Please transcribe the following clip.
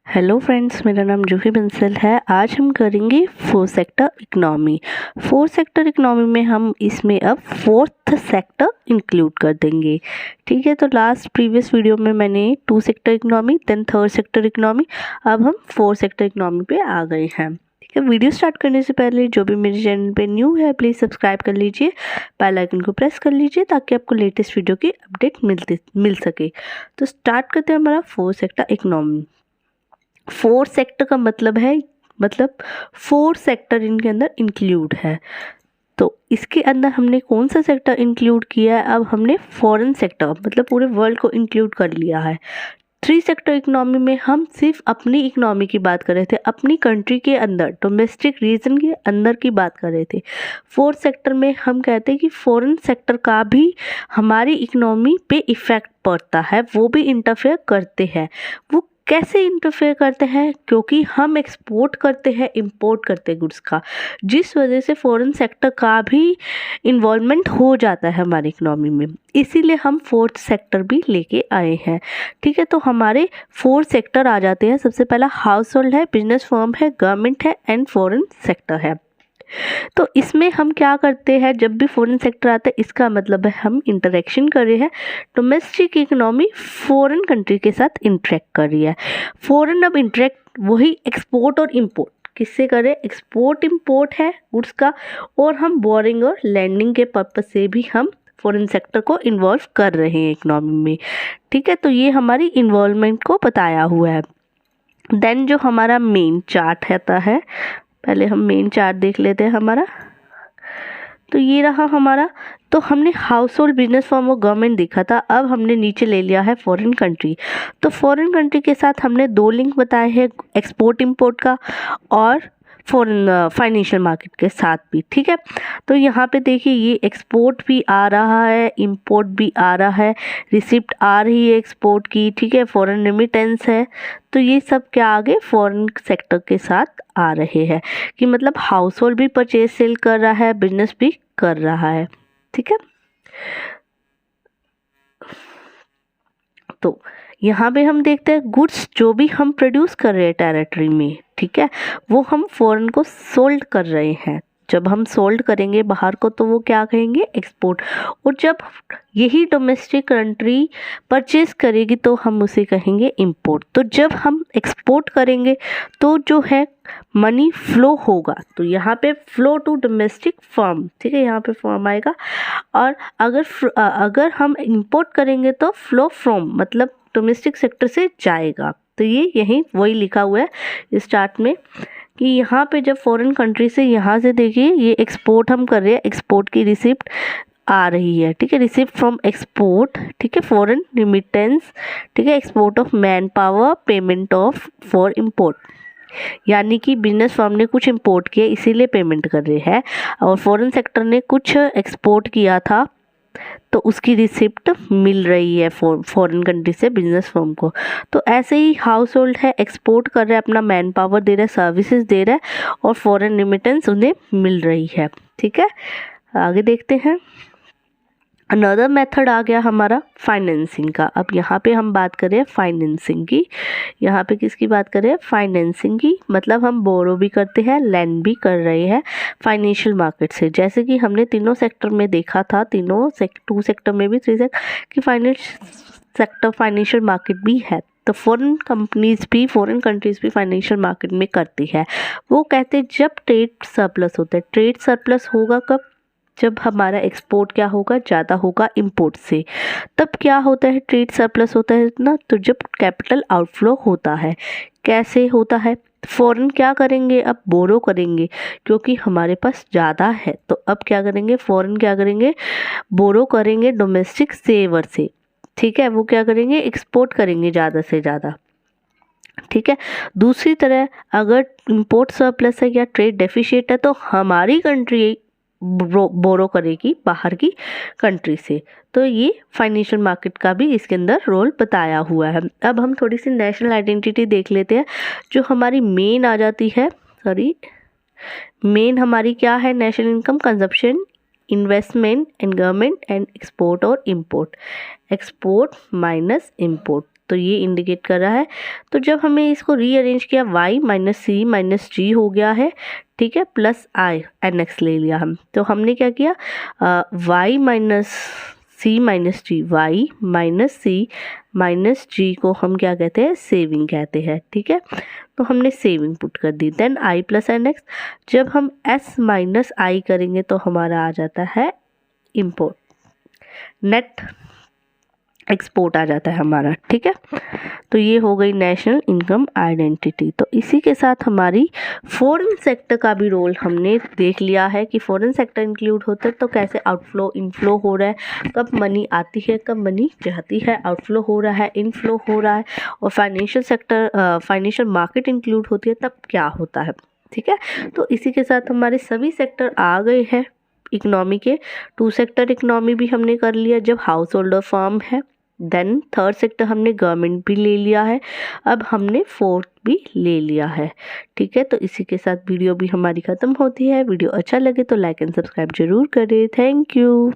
Hello friends, मेरा नाम जूही बंसल है। आज हम करेंगे fourth sector economy. Fourth sector economy में हम इसमें अब फोर्थ सेक्टर इंक्लूड कर देंगे। ठीक है, तो लास्ट प्रीवियस वीडियो में मैंने two sector economy, then third sector economy, अब हम फोर्थ सेक्टर इकोनॉमी पे आ गए हैं। ठीक है, वीडियो स्टार्ट करने से पहले जो भी मेरे चैनल पे न्यू है प्लीज़ सब्सक्राइब कर लीजिए, बेल आइकन को प्रेस कर लीजिए ताकि आपको लेटेस्ट वीडियो की अपडेट मिल सके। तो स्टार्ट करते हैं हमारा fourth sector economy. Fourth sector का मतलब फोर्थ सेक्टर इनके अंदर इंक्लूड है। तो इसके अंदर हमने कौन सा सेक्टर इंक्लूड किया है? अब हमने फॉरेन सेक्टर मतलब पूरे वर्ल्ड को इंक्लूड कर लिया है। थ्री सेक्टर इकोनॉमी में हम सिर्फ अपनी इकोनॉमी की बात कर रहे थे, अपनी कंट्री के अंदर डोमेस्टिक रीजन के अंदर की बात कर रहे थे। फोर्थ सेक्टर में हम कहते हैं कि फॉरेन सेक्टर का भी हमारी इकोनॉमी पे इफ़ेक्ट पड़ता है, वो भी इंटरफेयर करते हैं। वो कैसे इंटरफेयर करते हैं? क्योंकि हम एक्सपोर्ट करते हैं, इंपोर्ट करते हैं गुड्स का, जिस वजह से फॉरेन सेक्टर का भी इन्वॉल्वमेंट हो जाता है हमारी इकोनॉमी में। इसीलिए हम फोर्थ सेक्टर भी लेके आए हैं। ठीक है, तो हमारे फोर्थ सेक्टर आ जाते हैं। सबसे पहला हाउस होल्ड है, बिजनेस फर्म है, गवर्नमेंट है एंड फॉरेन सेक्टर है। तो इसमें हम क्या करते हैं? जब भी फॉरेन सेक्टर आता है इसका मतलब है हम इंटरेक्शन कर रहे हैं। डोमेस्टिक इकोनॉमी फॉरेन कंट्री के साथ इंटरेक्ट कर रही है। फॉरेन अब इंटरेक्ट वही एक्सपोर्ट और इंपोर्ट किससे करें? एक्सपोर्ट इंपोर्ट है गुड्स का, और हम बोरिंग और लैंडिंग के पर्पज से भी हम फॉरेन सेक्टर को इन्वॉल्व कर रहे हैं इकोनॉमी में। ठीक है, तो ये हमारी इन्वॉल्वमेंट को बताया हुआ है। देन जो हमारा मेन चार्ट रहता है, पहले हम मेन चार्ट देख लेते हैं हमारा। तो ये रहा हमारा। तो हमने हाउस होल्ड, बिजनेस फर्म और गवर्नमेंट देखा था। अब हमने नीचे ले लिया है फॉरेन कंट्री। तो फॉरेन कंट्री के साथ हमने दो लिंक बताए हैं, एक्सपोर्ट इंपोर्ट का और फॉरेन फाइनेंशियल मार्केट के साथ भी। ठीक है, तो यहाँ पे देखिए ये एक्सपोर्ट भी आ रहा है, इंपोर्ट भी आ रहा है, रिसिप्ट आ रही है एक्सपोर्ट की। ठीक है, फॉरेन रेमिटेंस है। तो ये सब क्या आगे फॉरेन सेक्टर के साथ आ रहे हैं कि मतलब हाउस होल्ड भी परचेज सेल कर रहा है, बिजनेस भी कर रहा है। ठीक है, तो यहाँ पे हम देखते हैं गुड्स जो भी हम प्रोड्यूस कर रहे हैं टेरिटरी में, ठीक है, वो हम फॉरेन को सोल्ड कर रहे हैं। जब हम सोल्ड करेंगे बाहर को तो वो क्या कहेंगे? एक्सपोर्ट। और जब यही डोमेस्टिक कंट्री परचेज करेगी तो हम उसे कहेंगे इंपोर्ट। तो जब हम एक्सपोर्ट करेंगे तो जो है मनी फ्लो होगा, तो यहाँ पे फ्लो टू डोमेस्टिक फर्म। ठीक है, यहाँ पे फर्म आएगा। और अगर हम इंपोर्ट करेंगे तो फ्लो फ्रॉम मतलब डोमेस्टिक सेक्टर से जाएगा। तो ये यहीं वही लिखा हुआ है स्टार्ट में कि यहाँ पे जब फॉरेन कंट्री से यहाँ से देखिए ये एक्सपोर्ट हम कर रहे हैं, एक्सपोर्ट की रिसिप्ट आ रही है। ठीक है, रिसिप्ट फ्रॉम एक्सपोर्ट। ठीक है, फॉरेन रिमिटेंस। ठीक है, export of man power, payment of for import, यानी कि बिजनेस फर्म ने कुछ इंपोर्ट किया इसीलिए पेमेंट कर रहे हैं, और फॉरेन सेक्टर ने कुछ एक्सपोर्ट किया था तो उसकी रिसिप्ट मिल रही है फॉरेन कंट्री से बिजनेस फर्म को। तो ऐसे ही हाउस होल्ड है, एक्सपोर्ट कर रहा है, अपना मैन पावर दे रहा है, सर्विसेज दे रहा है, और फॉरेन रिमिटेंस उन्हें मिल रही है। ठीक है, आगे देखते हैं। अनदर मेथड आ गया हमारा फाइनेंसिंग का। अब यहाँ पे हम बात करें फाइनेंसिंग की। यहाँ पे किसकी बात करें? फाइनेंसिंग की। मतलब हम बोरो भी करते हैं, लैंड भी कर रहे हैं फाइनेंशियल मार्केट से। जैसे कि हमने तीनों सेक्टर में देखा था, टू सेक्टर में भी, थ्री सेक्टर की सेक्टर फाइनेंशियल मार्केट भी है। तो फॉरेन कंपनीज भी, फॉरेन कंट्रीज भी फाइनेंशियल मार्केट में करती है। वो कहते हैं जब ट्रेड सरप्लस होता है। ट्रेड सरप्लस होगा कब? जब हमारा एक्सपोर्ट क्या होगा? ज़्यादा होगा इंपोर्ट से। तब क्या होता है? ट्रेड सरप्लस होता है ना, तो जब कैपिटल आउटफ्लो होता है। कैसे होता है? फॉरेन क्या करेंगे? अब बोरो करेंगे, क्योंकि हमारे पास ज़्यादा है। तो अब क्या करेंगे? फॉरेन क्या करेंगे? बोरो करेंगे डोमेस्टिक सेवर से। ठीक है, वो क्या करेंगे? एक्सपोर्ट करेंगे ज़्यादा से ज़्यादा। ठीक है, दूसरी तरह अगर इंपोर्ट सरप्लस है या ट्रेड डेफिशिएट है तो हमारी कंट्री बोरो करेगी बाहर की कंट्री से। तो ये फाइनेंशियल मार्केट का भी इसके अंदर रोल बताया हुआ है। अब हम थोड़ी सी नेशनल आइडेंटिटी देख लेते हैं, जो हमारी मेन आ जाती है। मेन हमारी क्या है? National income, consumption, investment and government and export और इंपोर्ट। एक्सपोर्ट माइनस इंपोर्ट, तो ये इंडिकेट कर रहा है। तो जब हमें इसको रीअरेंज किया y माइनस सी माइनस जी हो गया है, ठीक है, प्लस आई एन एक्स ले लिया हम। तो हमने क्या किया, y माइनस सी माइनस जी, वाई माइनस सी माइनस जी को हम क्या कहते हैं, सेविंग कहते हैं, ठीक है। तो हमने सेविंग पुट कर दी। Then I plus N X, जब हम एस माइनस आई करेंगे तो हमारा आ जाता है इम्पोर्ट, नेट एक्सपोर्ट आ जाता है हमारा, ठीक है। तो ये हो गई नेशनल इनकम आइडेंटिटी। तो इसी के साथ हमारी फॉरेन सेक्टर का भी रोल हमने देख लिया है कि फॉरेन सेक्टर इंक्लूड होता है तो कैसे आउटफ्लो इनफ्लो हो रहा है, कब मनी आती है कब मनी जाती है, आउटफ्लो हो रहा है इनफ्लो हो रहा है, और financial sector financial market include होती है तब क्या होता है, ठीक है। तो इसी के साथ हमारे सभी सेक्टर आ गए हैं इकोनॉमी के। 2 सेक्टर इकोनॉमी भी हमने कर लिया जब हाउस होल्डर फर्म है। देन 3rd सेक्टर हमने गवर्नमेंट भी ले लिया है, अब हमने 4th भी ले लिया है, ठीक है। तो इसी के साथ वीडियो भी हमारी ख़त्म होती है। वीडियो अच्छा लगे तो लाइक एंड सब्सक्राइब जरूर करें। Thank you.